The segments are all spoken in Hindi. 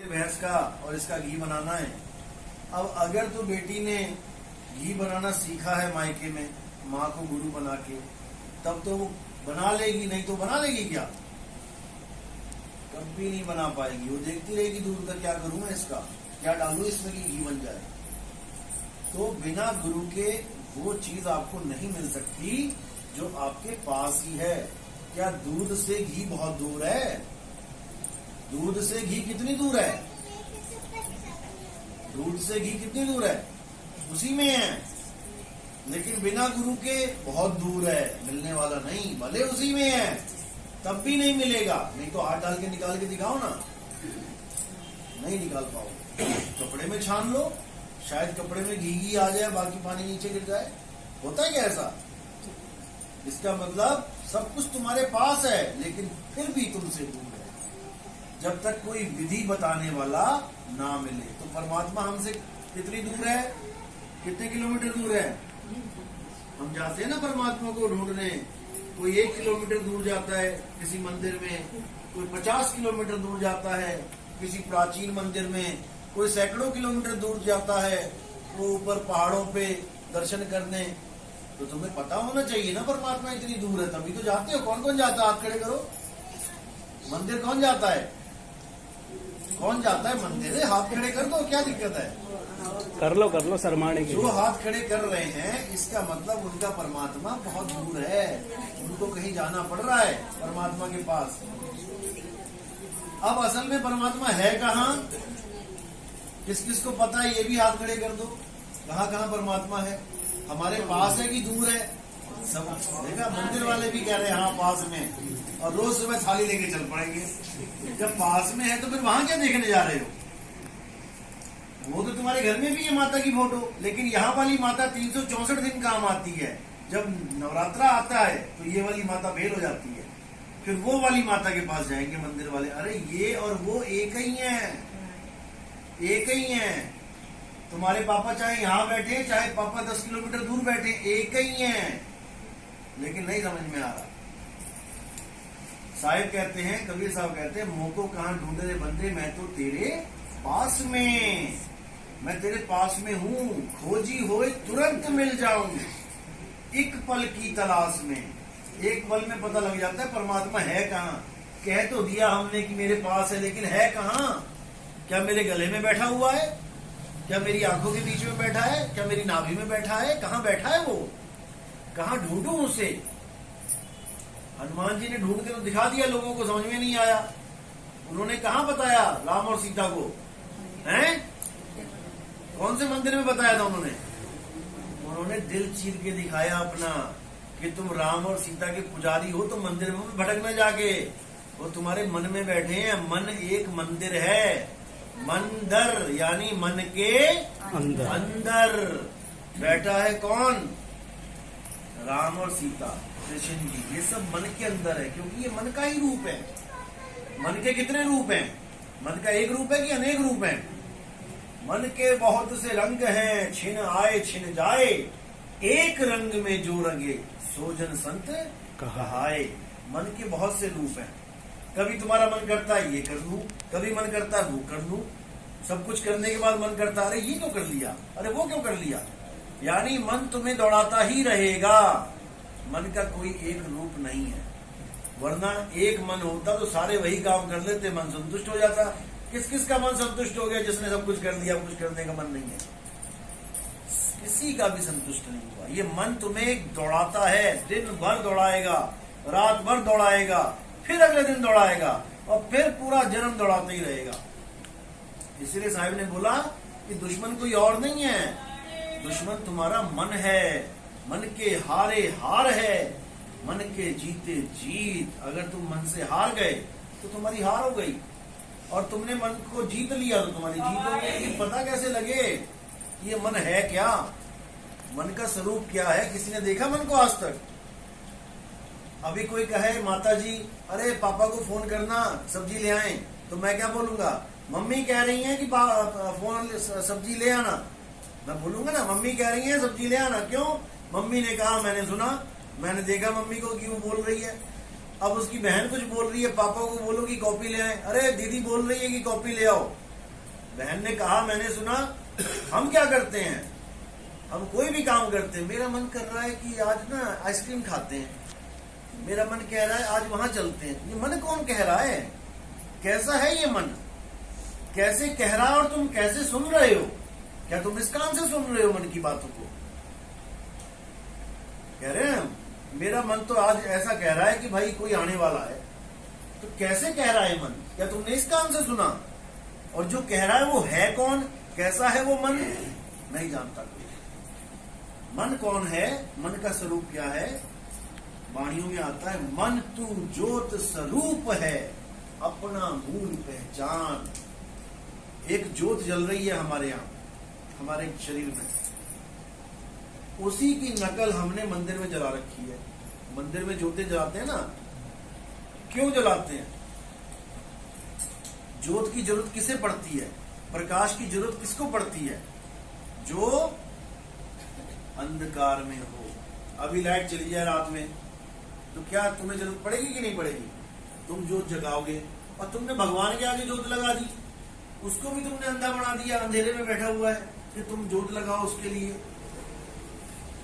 भैंस का और इसका घी बनाना है। अब अगर तो बेटी ने घी बनाना सीखा है मायके में माँ को गुरु बना के, तब तो वो बना लेगी, नहीं तो बना लेगी क्या? कभी नहीं बना पाएगी। वो देखती रहेगी दूर का, क्या करूं मैं इसका, क्या डालूं इसमें कि घी बन जाए। तो बिना गुरु के वो चीज आपको नहीं मिल सकती जो आपके पास ही है। क्या दूध से घी बहुत दूर है? दूध से घी कितनी दूर है? दूध से घी कितनी दूर है? उसी में है। लेकिन बिना गुरु के बहुत दूर है, मिलने वाला नहीं। भले उसी में है तब भी नहीं मिलेगा। नहीं तो हाथ डाल के निकाल के दिखाओ ना, नहीं निकाल पाओ। कपड़े में छान लो, शायद कपड़े में घी आ जाए, बाकी पानी नीचे गिर जाए। होता है क्या ऐसा? इसका मतलब सब कुछ तुम्हारे पास है लेकिन फिर भी तुमसे दूर है, जब तक कोई विधि बताने वाला ना मिले। तो परमात्मा हमसे कितनी दूर है? कितने किलोमीटर दूर है? हम जाते हैं ना परमात्मा को ढूंढने, कोई 1 किलोमीटर दूर जाता है किसी मंदिर में, कोई 50 किलोमीटर दूर जाता है किसी प्राचीन मंदिर में, कोई सैकड़ों किलोमीटर दूर जाता है वो ऊपर पहाड़ों पे दर्शन करने। तो तुम्हें पता होना चाहिए ना परमात्मा इतनी दूर है, तभी तो जाते हो। कौन कौन जाता है? हाथ खड़े करो। मंदिर कौन जाता है? कौन जाता है मंदिर? हाथ खड़े कर दो, क्या दिक्कत है? कर लो शर्माने के। जो हाथ खड़े कर रहे हैं इसका मतलब उनका परमात्मा बहुत दूर है, उनको कहीं जाना पड़ रहा है परमात्मा के पास। अब असल में परमात्मा है कहाँ? किस किस को पता है? ये भी हाथ खड़े कर दो। कहाँ कहाँ परमात्मा है? हमारे पास है कि दूर है? सब देखा, मंदिर वाले भी कह रहे हैं हाँ पास में, और रोज सुबह थाली लेके चल पड़ेंगे। जब पास में है तो फिर वहां क्या देखने जा रहे हो? वो तो तुम्हारे घर में भी है माता की फोटो, लेकिन यहाँ वाली माता 364 दिन काम आती है। जब नवरात्रा आता है तो ये वाली माता फेल हो जाती है, फिर वो वाली माता के पास जाएंगे मंदिर वाले। अरे ये और वो एक ही है, एक ही है। तुम्हारे पापा चाहे यहाँ बैठे, चाहे पापा 10 किलोमीटर दूर बैठे, एक ही है। लेकिन नहीं समझ में आ रहा। साहिब कहते हैं, कबीर साहब कहते हैं, मुंह को कहाँ ढूंढे रे बंदे, मैं तो तेरे पास में, मैं तेरे पास में हूँ। खोजी होए तुरंत मिल जाऊं, एक पल की तलाश में। एक पल में पता लग जाता है परमात्मा है कहाँ। कह तो दिया हमने कि मेरे पास है, लेकिन है कहाँ? क्या मेरे गले में बैठा हुआ है? क्या मेरी आंखों के बीच में बैठा है? क्या मेरी नाभि में बैठा है? कहाँ बैठा है वो? कहाँ ढूंढूं उसे? हनुमान जी ने ढूंढ के तो दिखा दिया, लोगों को समझ में नहीं आया। उन्होंने कहाँ बताया राम और सीता को? हैं? कौन से मंदिर में बताया था उन्होंने? उन्होंने दिल चीर के दिखाया अपना कि तुम राम और सीता के पुजारी हो, तो मंदिर में भटकना जाके। वो तुम्हारे मन में बैठे हैं। मन एक मंदिर है। मंदिर यानी मन के अंदर बैठा है कौन? राम और सीता, कृष्ण जी। ये सब मन के अंदर है, क्योंकि ये मन का ही रूप है। मन के कितने रूप हैं? मन का एक रूप है कि अनेक रूप हैं? मन के बहुत से रंग हैं, छिन आए छिन जाए, एक रंग में जो रंगे सो जन संत कहाए। मन के बहुत से रूप हैं। कभी तुम्हारा मन करता है ये कर लूं, कभी मन करता है वो कर लूं। सब कुछ करने के बाद मन करता है अरे ये क्यों कर लिया, अरे वो क्यों कर लिया। यानी मन तुम्हें दौड़ाता ही रहेगा। मन का कोई एक रूप नहीं है, वरना एक मन होता तो सारे वही काम कर लेते, मन संतुष्ट हो जाता। किस किस का मन संतुष्ट हो गया? जिसने सब कुछ कर लिया, कुछ करने का मन नहीं है, किसी का भी संतुष्ट नहीं हुआ। ये मन तुम्हें दौड़ाता है, दिन भर दौड़ाएगा, रात भर दौड़ाएगा, फिर अगले दिन दौड़ाएगा, और फिर पूरा जन्म दौड़ाते ही रहेगा। इसलिए साहिब ने बोला कि दुश्मन कोई और नहीं है, दुश्मन तुम्हारा मन है। मन के हारे हार है, मन के जीते जीत। अगर तुम मन से हार गए तो तुम्हारी हार हो गई, और तुमने मन को जीत लिया तो तुम्हारी जीत हो गई। लेकिन पता कैसे लगे ये मन है क्या? मन का स्वरूप क्या है? किसी ने देखा मन को आज तक? अभी कोई कहे माता जी अरे पापा को फोन करना सब्जी ले आए, तो मैं क्या बोलूंगा? मम्मी कह रही हैं कि फोन सब्जी ले आना। मैं बोलूंगा ना मम्मी कह रही हैं सब्जी ले आना। क्यों? मम्मी ने कहा, मैंने सुना, मैंने देखा मम्मी को कि वो बोल रही है। अब उसकी बहन कुछ बोल रही है, पापा को बोलो कि कॉपी ले आए, अरे दीदी बोल रही है कि कॉपी ले आओ। बहन ने कहा, मैंने सुना, हम क्या करते हैं, हम कोई भी काम करते हैं, मेरा मन कर रहा है कि आज ना आइसक्रीम खाते हैं, मेरा मन कह रहा है आज वहां चलते हैं। ये मन कौन कह रहा है? कैसा है ये मन? कैसे कह रहा है और तुम कैसे सुन रहे हो? क्या तुम इस कान से सुन रहे हो मन की बातों को? कह रहे हैं मेरा मन तो आज ऐसा कह रहा है कि भाई कोई आने वाला है। तो कैसे कह रहा है मन? क्या तुमने इस कान से सुना? और जो कह रहा है वो है कौन? कैसा है वो मन? नहीं जानता कोई। मन कौन है? मन का स्वरूप क्या है? वाणियों में आता है, मन तू ज्योत स्वरूप है, अपना मूल पहचान। एक ज्योत जल रही है हमारे यहां, हमारे शरीर में, उसी की नकल हमने मंदिर में जला रखी है। मंदिर में ज्योतें जलाते हैं ना, क्यों जलाते हैं? ज्योत की जरूरत किसे पड़ती है? प्रकाश की जरूरत किसको पड़ती है? जो अंधकार में हो। अभी लाइट चली जाए रात में तो क्या तुम्हें जरूरत पड़ेगी कि नहीं पड़ेगी? तुम ज्योत जगाओगे, और तुमने भगवान के आगे ज्योत लगा दी, उसको भी तुमने अंधा बना दिया, अंधेरे में बैठा हुआ है, कि तुम ज्योत लगाओ उसके लिए।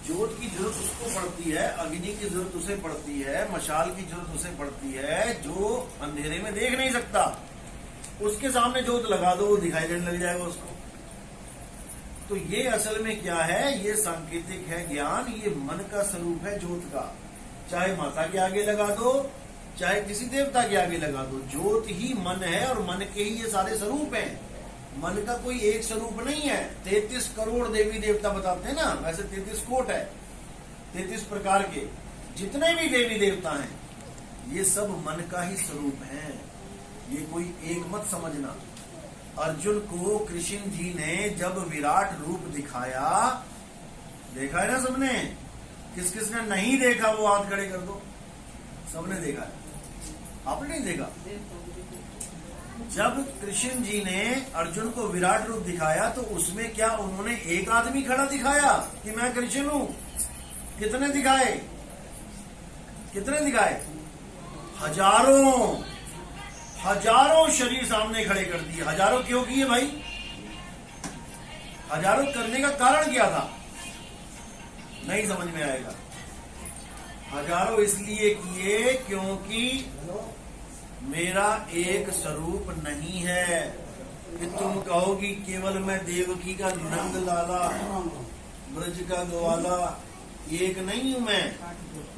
ज्योत की जरूरत उसको पड़ती है, अग्नि की जरूरत उसे पड़ती है, मशाल की जरूरत उसे पड़ती है जो अंधेरे में देख नहीं सकता। उसके सामने ज्योत लगा दो, वो दिखाई देने लग जाएगा उसको। तो ये असल में क्या है? ये सांकेतिक है ज्ञान, ये मन का स्वरूप है ज्योत का। चाहे माता के आगे लगा दो, चाहे किसी देवता के आगे लगा दो, ज्योत ही मन है, और मन के ही ये सारे स्वरूप हैं। मन का कोई एक स्वरूप नहीं है। 33 करोड़ देवी देवता बताते हैं ना, वैसे 33 कोट है, 33 प्रकार के जितने भी देवी देवता हैं, ये सब मन का ही स्वरूप है। ये कोई एक मत समझना। अर्जुन को कृष्ण जी ने जब विराट रूप दिखाया, देखा है ना सबने? किस किसने नहीं देखा वो हाथ खड़े कर दो। सबने देखा है, आपने नहीं देखा? जब कृष्ण जी ने अर्जुन को विराट रूप दिखाया तो उसमें क्या उन्होंने एक आदमी खड़ा दिखाया कि मैं कृष्ण हूं? कितने दिखाए? कितने दिखाए? हजारों हजारों शरीर सामने खड़े कर दिए। हजारों क्यों किए भाई? हजारों करने का कारण क्या था? नहीं समझ में आएगा। हजारों इसलिए किए क्योंकि मेरा एक स्वरूप नहीं है कि तुम कहो कि केवल मैं देवकी का नंद लाला, ब्रज का ग्वाला, एक नहीं हूं मैं।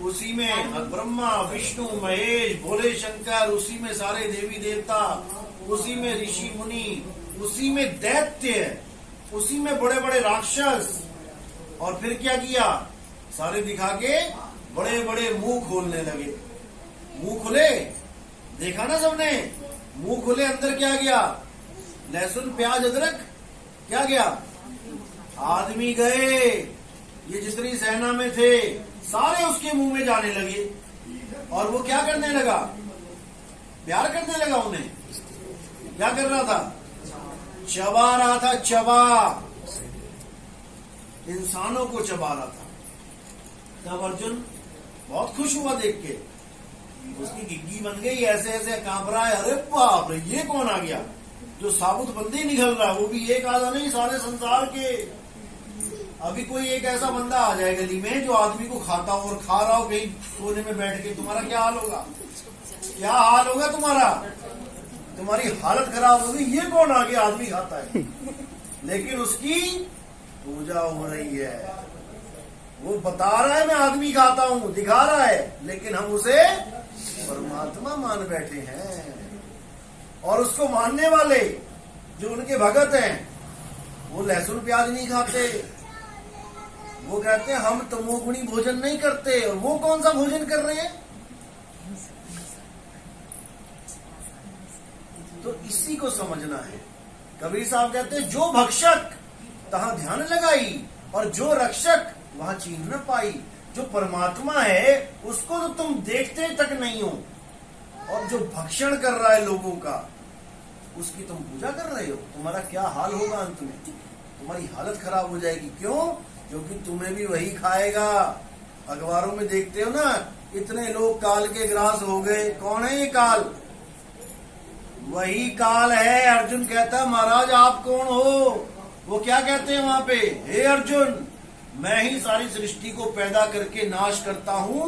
उसी में ब्रह्मा विष्णु महेश भोले शंकर, उसी में सारे देवी देवता, उसी में ऋषि मुनि, उसी में दैत्य, उसी में बड़े बड़े राक्षस। और फिर क्या किया? सारे दिखा के बड़े बड़े मुंह खोलने लगे। मुंह खुले, देखा ना सबने? मुंह खुले, अंदर क्या गया? लहसुन प्याज अदरक क्या गया? आदमी गए। ये जितनी सेना में थे सारे उसके मुंह में जाने लगे। और वो क्या करने लगा? प्यार करने लगा उन्हें। क्या कर रहा था? चबा रहा था, चबा, इंसानों को चबा रहा था। तब अर्जुन बहुत खुश हुआ देख के, उसकी गिग्गी बन गई, ऐसे ऐसे कांप रहा है। अरे बाप रे, ये कौन आ गया जो साबुत बंदी निकल रहा है? वो भी एक आधा नहीं, सारे संसार के। अभी कोई एक ऐसा बंदा आ जाए गली में जो आदमी को खाता हो और खा रहा हो कहीं कोने में बैठ के, तुम्हारा क्या हाल होगा? क्या हाल होगा तुम्हारा? तुम्हारी हालत खराब होगी। ये कौन आ गया आदमी खाता है? लेकिन उसकी पूजा हो रही है। वो बता रहा है मैं आदमी खाता हूं, दिखा रहा है, लेकिन हम उसे परमात्मा मान बैठे हैं। और उसको मानने वाले जो उनके भगत हैं, वो लहसुन प्याज नहीं खाते। वो कहते हैं हम तमोगुणी भोजन नहीं करते। और वो कौन सा भोजन कर रहे हैं? तो इसी को समझना है। कबीर साहब कहते हैं जो भक्षक तहां ध्यान लगाई, और जो रक्षक वहां चीन न पाई। जो परमात्मा है उसको तो तुम देखते तक नहीं हो, और जो भक्षण कर रहा है लोगों का, उसकी तुम पूजा कर रहे हो। तुम्हारा क्या हाल होगा? अंत में तुम्हारी हालत खराब हो जाएगी। क्यों? क्योंकि तुम्हें भी वही खाएगा। अखबारों में देखते हो ना, इतने लोग काल के ग्रास हो गए। कौन है ये काल? वही काल है। अर्जुन कहता महाराज आप कौन हो? वो क्या कहते हैं वहां पे, हे अर्जुन मैं ही सारी सृष्टि को पैदा करके नाश करता हूं,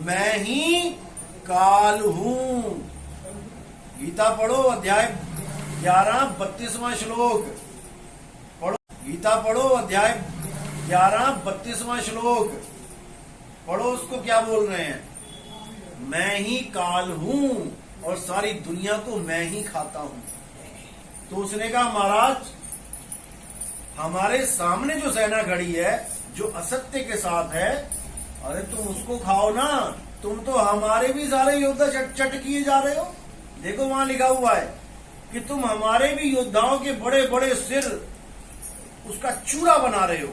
मैं ही काल हूं। गीता पढ़ो अध्याय 11 32वां श्लोक पढ़ो। गीता पढ़ो अध्याय 11 32वां श्लोक पढ़ो। उसको क्या बोल रहे हैं, मैं ही काल हूं और सारी दुनिया को मैं ही खाता हूं। तो उसने कहा महाराज हमारे सामने जो सेना खड़ी है जो असत्य के साथ है, अरे तुम उसको खाओ ना, तुम तो हमारे भी सारे योद्धा चट किए जा रहे हो। देखो वहां लिखा हुआ है कि तुम हमारे भी योद्धाओं के बड़े बड़े सिर उसका चूरा बना रहे हो।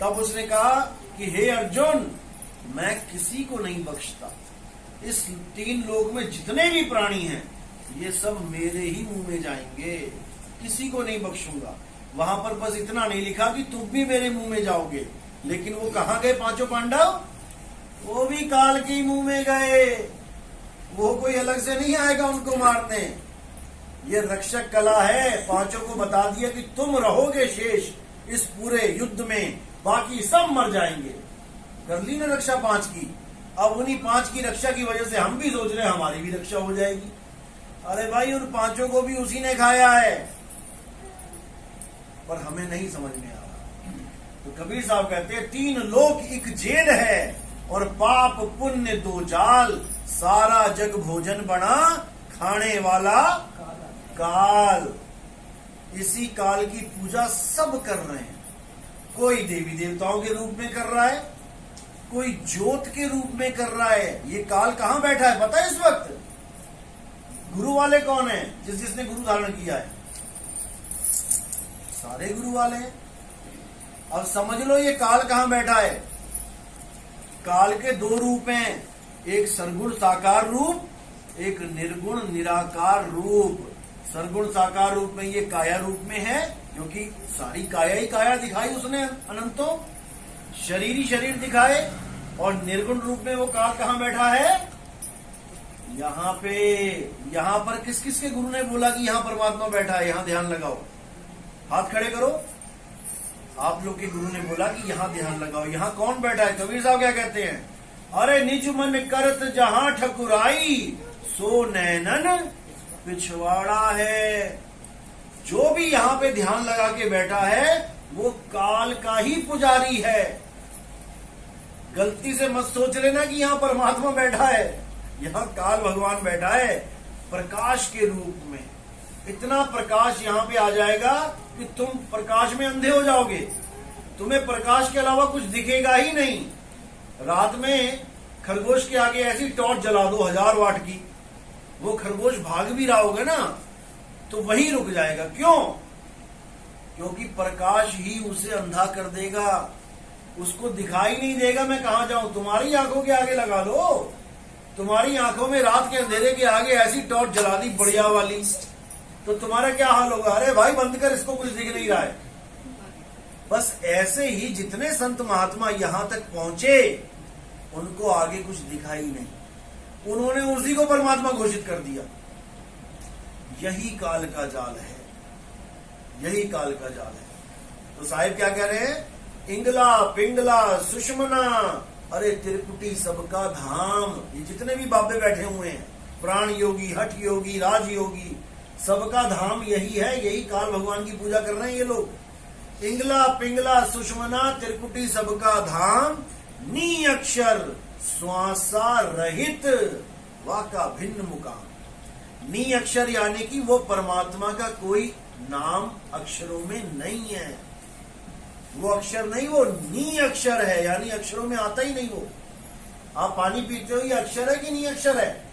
तब उसने कहा कि हे अर्जुन मैं किसी को नहीं बख्शता, इस 3 लोक में जितने भी प्राणी हैं ये सब मेरे ही मुंह में जाएंगे, किसी को नहीं बख्शूंगा। वहां पर बस इतना नहीं लिखा कि तुम भी मेरे मुंह में जाओगे, लेकिन वो कहां गए 5 पांडव? वो भी काल के मुंह में गए। वो कोई अलग से नहीं आएगा उनको मारने। ये रक्षक कला है। 5 को बता दिया कि तुम रहोगे शेष इस पूरे युद्ध में, बाकी सब मर जाएंगे। कर ली ना रक्षा 5 की। अब उन्हीं 5 की रक्षा की वजह से हम भी सोच रहे हैं हमारी भी रक्षा हो जाएगी। अरे भाई उन 5 को भी उसी ने खाया है, पर हमें नहीं समझ में आ रहा। तो कबीर साहब कहते हैं 3 लोक एक जेल है और पाप पुण्य 2 जाल, सारा जग भोजन बना खाने वाला काल। इसी काल की पूजा सब कर रहे हैं। कोई देवी देवताओं के रूप में कर रहा है, कोई ज्योत के रूप में कर रहा है। ये काल कहां बैठा है पता है इस वक्त? गुरु वाले कौन है? जिसने गुरु धारण किया है, सारे गुरु वाले हैं। अब समझ लो ये काल कहां बैठा है। काल के 2 रूप हैं, एक सरगुण साकार रूप, एक निर्गुण निराकार रूप। सरगुण साकार रूप में ये काया रूप में है, क्योंकि सारी काया ही काया दिखाई उसने अनंतों, शरीर ही शरीर दिखाए। और निर्गुण रूप में वो काल कहां बैठा है? यहां पे। यहां पर किस किस के गुरु ने बोला कि यहां परमात्मा बैठा है? यहां ध्यान लगाओ, हाथ खड़े करो। आप लोग के गुरु ने बोला कि यहां ध्यान लगाओ। यहां कौन बैठा है? कबीर साहब क्या कहते हैं, अरे निज मन करत जहां ठकुराई, सो नैनन पिछवाड़ा है। जो भी यहां पे ध्यान लगा के बैठा है वो काल का ही पुजारी है। गलती से मत सोच लेना कि यहां परमात्मा बैठा है। यहां काल भगवान बैठा है प्रकाश के रूप में। इतना प्रकाश यहां पे आ जाएगा कि तुम प्रकाश में अंधे हो जाओगे। तुम्हें प्रकाश के अलावा कुछ दिखेगा ही नहीं। रात में खरगोश के आगे ऐसी टॉर्च जला दो 1000 वाट की, वो खरगोश भाग भी रहा होगा ना तो वहीं रुक जाएगा। क्यों? क्योंकि प्रकाश ही उसे अंधा कर देगा, उसको दिखाई नहीं देगा मैं कहां जाऊं। तुम्हारी आंखों के आगे लगा लो, तुम्हारी आंखों में रात के अंधेरे के आगे ऐसी टॉर्च जला दी बढ़िया वाली, तो तुम्हारा क्या हाल होगा? अरे भाई बंद कर, इसको कुछ दिख नहीं रहा है। बस ऐसे ही जितने संत महात्मा यहां तक पहुंचे उनको आगे कुछ दिखाई नहीं, उन्होंने उसी को परमात्मा घोषित कर दिया। यही काल का जाल है, यही काल का जाल है। तो साहिब क्या कह रहे हैं, इंगला पिंगला सुषमना, अरे त्रिपुटी सबका धाम। ये जितने भी बाबे बैठे हुए हैं, प्राण योगी, हठ योगी, राज योगी, सबका धाम यही है। यही काल भगवान की पूजा कर रहे हैं ये लोग। इंगला पिंगला सुषमना त्रिपुटी सबका धाम, नी अक्षर श्वासा रहित वाका भिन्न मुकाम। नी अक्षर यानी कि वो परमात्मा का कोई नाम अक्षरों में नहीं है। वो अक्षर नहीं, वो नी अक्षर है, यानी अक्षरों में आता ही नहीं वो। आप पानी पीते हो, ये अक्षर है कि नी अक्षर है?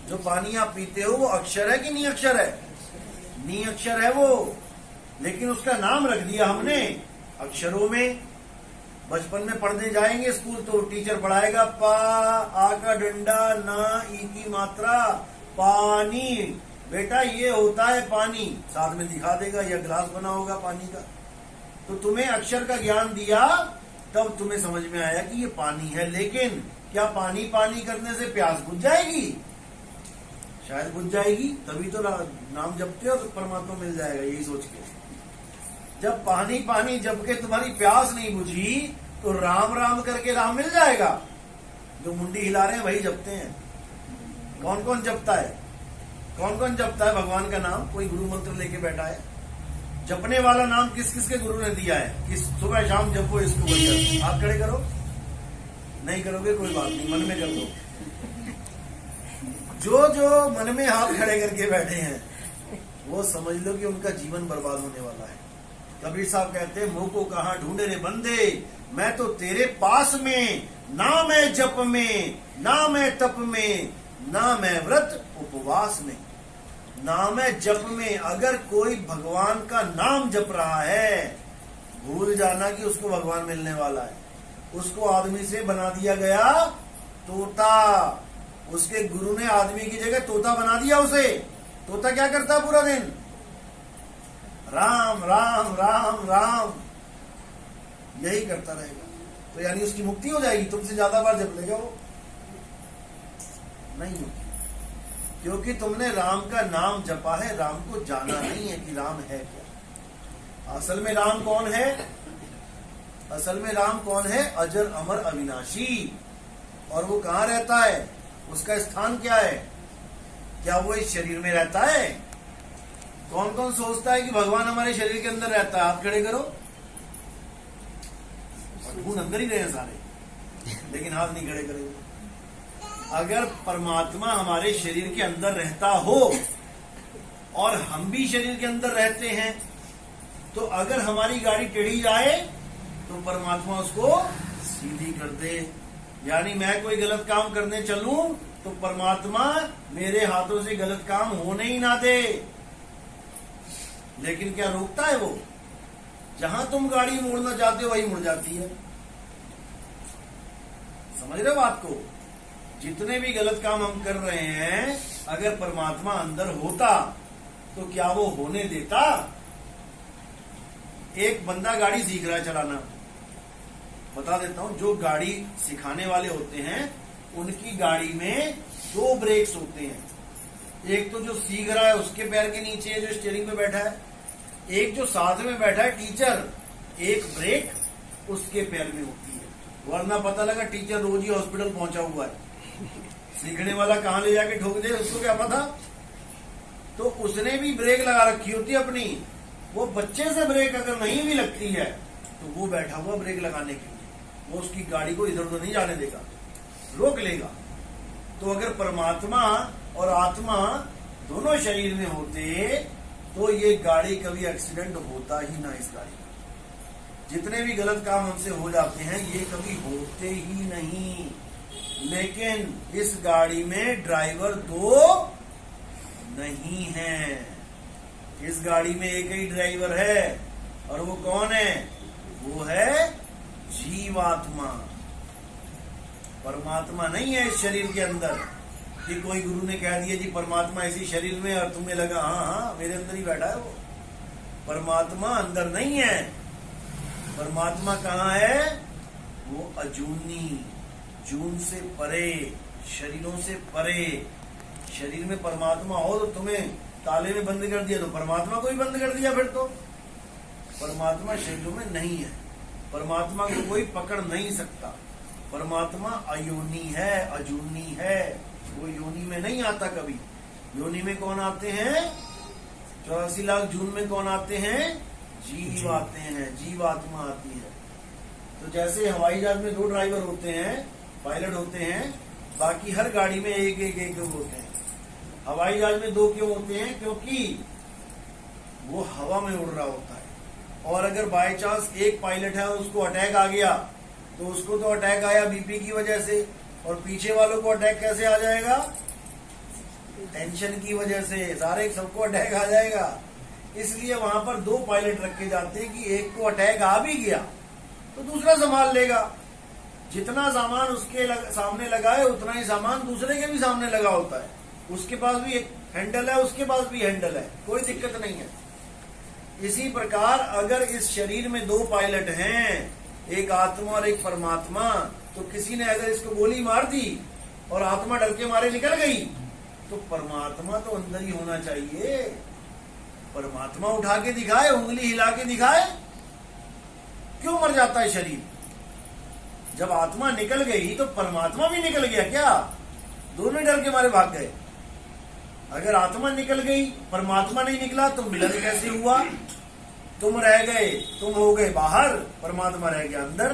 जो पानी आप पीते हो वो अक्षर है कि नी अक्षर है? नी अक्षर है वो, लेकिन उसका नाम रख दिया हमने अक्षरों में। बचपन में पढ़ने जाएंगे स्कूल तो टीचर पढ़ाएगा पा, आ का डंडा, ना, ई की मात्रा, पानी। बेटा ये होता है पानी, साथ में दिखा देगा, या ग्लास बना होगा पानी का। तो तुम्हें अक्षर का ज्ञान दिया, तब तुम्हें समझ में आया कि ये पानी है। लेकिन क्या पानी पानी करने से प्यास बुझ जाएगी? शायद बुझ जाएगी, तभी तो नाम जपते हो तो परमात्मा मिल जाएगा, यही सोच के। जब पानी पानी जप के तुम्हारी प्यास नहीं बुझी तो राम राम करके राम मिल जाएगा। जो मुंडी हिला रहे हैं वही जपते हैं। कौन कौन जपता है? कौन कौन जपता है भगवान का नाम? कोई गुरु मंत्र लेके बैठा है? जपने वाला नाम किस किस के गुरु ने दिया है कि सुबह शाम जपो इसको बढ़िया? आप खड़े करो। नहीं करोगे कोई बात नहीं, मन में कर दो। जो जो मन में हाथ खड़े करके बैठे हैं वो समझ लो कि उनका जीवन बर्बाद होने वाला है। कबीर साहब कहते हैं, मुंह को कहां ढूंढे रे बंदे, मैं तो तेरे पास में, ना मैं जप में, ना मैं तप में, ना मैं व्रत उपवास में, ना मैं जप में। अगर कोई भगवान का नाम जप रहा है, भूल जाना कि उसको भगवान मिलने वाला है। उसको आदमी से बना दिया गया तोता। उसके गुरु ने आदमी की जगह तोता बना दिया उसे। तोता क्या करता पूरा दिन? राम राम राम राम यही करता रहेगा। तो यानी उसकी मुक्ति हो जाएगी? तुमसे ज्यादा बार जप लेगा वो? नहीं होगी, क्योंकि तुमने राम का नाम जपा है, राम को जाना नहीं है कि राम है क्या। असल में राम कौन है? असल में राम कौन है? अजर अमर अविनाशी। और वो कहां रहता है? उसका स्थान क्या है? क्या वो इस शरीर में रहता है? कौन कौन सोचता है कि भगवान हमारे शरीर के अंदर रहता है? आप खड़े करो। खून अंदर ही रहे हैं सारे, लेकिन हाथ नहीं खड़े करेंगे। अगर परमात्मा हमारे शरीर के अंदर रहता हो और हम भी शरीर के अंदर रहते हैं, तो अगर हमारी गाड़ी टेढ़ी जाए तो परमात्मा उसको सीधी कर दे। यानी मैं कोई गलत काम करने चलूं तो परमात्मा मेरे हाथों से गलत काम होने ही ना दे। लेकिन क्या रोकता है वो? जहां तुम गाड़ी मोड़ना चाहते हो वही मुड़ जाती है। समझ रहे हो बात को? जितने भी गलत काम हम कर रहे हैं, अगर परमात्मा अंदर होता तो क्या वो होने देता? एक बंदा गाड़ी सीख रहा है चलाना, बता देता हूं। जो गाड़ी सिखाने वाले होते हैं उनकी गाड़ी में 2 ब्रेक्स होते हैं। एक तो जो सीख रहा है उसके पैर के नीचे है, जो स्टीयरिंग पे बैठा है। एक जो साथ में बैठा है टीचर, एक ब्रेक उसके पैर में होती है। वरना पता लगा टीचर रोज ही हॉस्पिटल पहुंचा हुआ है, सीखने वाला कहां ले जाके ठोक दे उसको क्या पता। तो उसने भी ब्रेक लगा रखी होती है अपनी। वो बच्चे से ब्रेक अगर नहीं भी लगती है तो वो बैठा हुआ ब्रेक लगाने के लिए, वो उसकी गाड़ी को इधर उधर नहीं जाने देगा, रोक लेगा। तो अगर परमात्मा और आत्मा दोनों शरीर में होते तो ये गाड़ी कभी एक्सीडेंट होता ही ना। इस गाड़ी का जितने भी गलत काम हमसे हो जाते हैं ये कभी होते ही नहीं। लेकिन इस गाड़ी में ड्राइवर 2 नहीं है। इस गाड़ी में एक ही ड्राइवर है, और वो कौन है? वो है जीवात्मा। परमात्मा नहीं है इस शरीर के अंदर कि कोई गुरु ने कह दिया जी परमात्मा इसी शरीर में, और तुम्हें लगा हाँ मेरे अंदर ही बैठा है वो। परमात्मा अंदर नहीं है। परमात्मा कहाँ है? वो अजूनी, जून से परे, शरीरों से परे। शरीर में परमात्मा हो तो तुम्हें ताले में बंद कर दिया तो परमात्मा को ही बंद कर दिया। फिर तो परमात्मा शरीरों में नहीं है। परमात्मा को कोई पकड़ नहीं सकता। परमात्मा अयोनी है, अजूनी है। वो योनि में नहीं आता कभी। योनि में कौन आते हैं? 84 लाख जून में कौन आते हैं? जीव आते हैं, जीवात्मा आती है। तो जैसे हवाई जहाज में 2 ड्राइवर होते हैं, पायलट होते हैं, बाकी हर गाड़ी में एक एक एक होते हैं। हवाई जहाज में 2 क्यों होते हैं? क्योंकि वो हवा में उड़ रहा होता है। और अगर बाय चांस एक पायलट है और उसको अटैक आ गया तो उसको तो अटैक आया बीपी की वजह से, और पीछे वालों को अटैक कैसे आ जाएगा? टेंशन की वजह से। सारे सबको अटैक आ जाएगा। इसलिए वहां पर 2 पायलट रखे जाते हैं कि एक को अटैक आ भी गया तो दूसरा संभाल लेगा। जितना सामान उसके सामने लगा है उतना ही सामान दूसरे के भी सामने लगा होता है। उसके पास भी एक हैंडल है, उसके पास भी हैंडल है, कोई दिक्कत नहीं है। इसी प्रकार अगर इस शरीर में 2 पायलट हैं, एक आत्मा और एक परमात्मा, तो किसी ने अगर इसको गोली मार दी और आत्मा डर के मारे निकल गई तो परमात्मा तो अंदर ही होना चाहिए। परमात्मा उठा के दिखाए, उंगली हिला के दिखाए, क्यों मर जाता है शरीर? जब आत्मा निकल गई तो परमात्मा भी निकल गया क्या? दोनों डर के मारे भाग गए। अगर आत्मा निकल गई, परमात्मा नहीं निकला, तो मिलन कैसे हुआ? तुम रह गए, तुम हो गए बाहर, परमात्मा रह गया अंदर,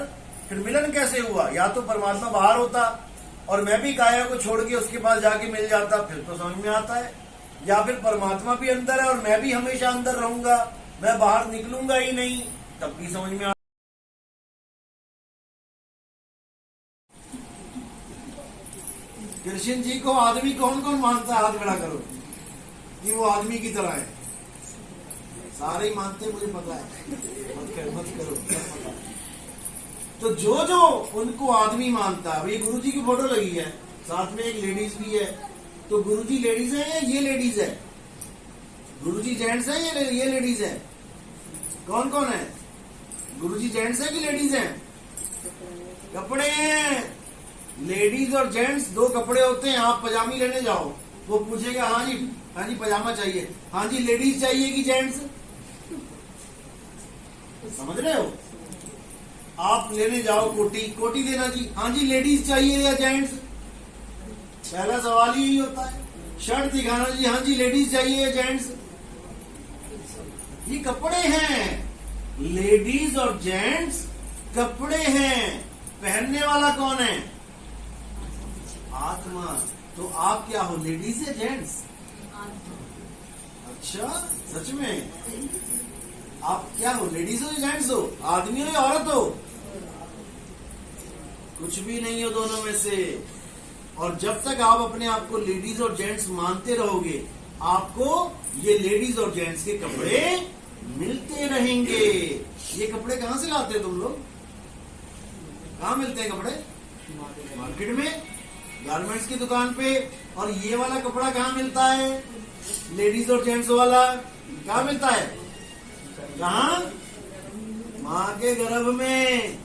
फिर मिलन कैसे हुआ? या तो परमात्मा बाहर होता और मैं भी काया को छोड़ के उसके पास जाके मिल जाता, फिर तो समझ में आता है। या फिर परमात्मा भी अंदर है और मैं भी हमेशा अंदर रहूंगा, मैं बाहर निकलूंगा ही नहीं, तब भी समझ में आता। कृष्ण जी को आदमी कौन कौन मानता है? हाथ खड़ा करो कि वो आदमी की तरह है। सारे ही मानते हैं, मुझे पता है, मत करो, सब पता है। तो जो जो उनको आदमी मानता है, ये गुरुजी की फोटो लगी है, साथ में एक लेडीज भी है। तो गुरुजी लेडीज है या ये लेडीज है? गुरुजी जेंट्स है या ये लेडीज है? कौन कौन है? गुरुजी जेंट्स है कि लेडीज है? कपड़े हैं। लेडीज और जेंट्स दो कपड़े होते हैं। आप पजामी लेने जाओ, वो पूछेगा हाँ जी पजामा चाहिए, हाँ जी लेडीज चाहिए कि जेंट्स? समझ रहे हो? आप लेने जाओ कोटी देना जी, हाँ जी लेडीज चाहिए या जेंट्स? पहला सवाल ही होता है। शर्ट दिखाना जी, हाँ जी लेडीज चाहिए या जेंट्स? ये कपड़े हैं, लेडीज और जेंट्स कपड़े हैं। पहनने वाला कौन है? आत्मा। तो आप क्या हो, लेडीज या जेंट्स? अच्छा, सच में आप क्या हो, लेडीज हो या जेंट्स हो? आदमी हो या औरत हो? कुछ भी नहीं हो दोनों में से। और जब तक आप अपने आप को लेडीज और जेंट्स मानते रहोगे, आपको ये लेडीज और जेंट्स के कपड़े मिलते रहेंगे। ये कपड़े कहां से लाते हो तुम लोग? कहां मिलते हैं कपड़े? मार्केट में, गारमेंट्स की दुकान पे। और ये वाला कपड़ा कहां मिलता है? लेडीज और जेंट्स वाला कहां मिलता है? कहां? माँ के गर्भ में।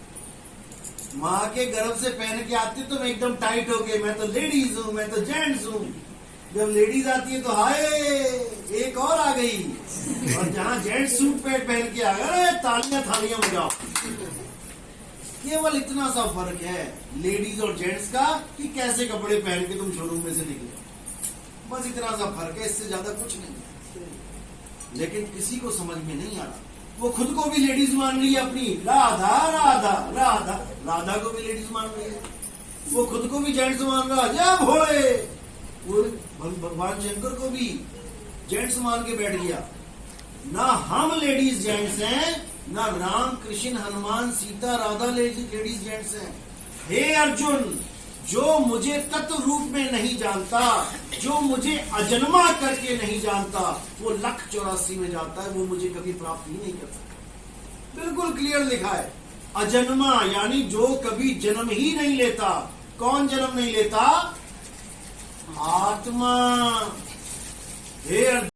माँ के गर्भ से पहन के आती तुम एकदम टाइट होके, मैं तो लेडीज हूं, मैं तो जेंट्स हूं। जब लेडीज आती है तो हाय एक और आ गई, और जहां जेंट्स सूट पैंट पहन के आ गए, तालियां थालियां बजाओ। केवल इतना सा फर्क है लेडीज और जेंट्स का कि कैसे कपड़े पहन के तुम शोरूम में से निकले। बस इतना सा फर्क है, इससे ज्यादा कुछ नहीं है। लेकिन किसी को समझ में नहीं आ रहा। वो खुद को भी लेडीज मान रही है अपनी, राधा राधा राधा, राधा को भी लेडीज मान रही है। वो खुद को भी जेंट्स मान रहा है, जय भोले। वो भगवान शंकर को भी जेंट्स मान के बैठ गया। ना हम लेडीज जेंट्स हैं, ना राम कृष्ण हनुमान सीता राधा लेडीज जेंट्स हैं। हे अर्जुन, जो मुझे तत्व रूप में नहीं जानता, जो मुझे अजन्मा करके नहीं जानता, वो 1,84 में जाता है, वो मुझे कभी प्राप्त ही नहीं कर सकता। बिल्कुल क्लियर लिखा है, अजन्मा यानी जो कभी जन्म ही नहीं लेता। कौन जन्म नहीं लेता? आत्मा। हे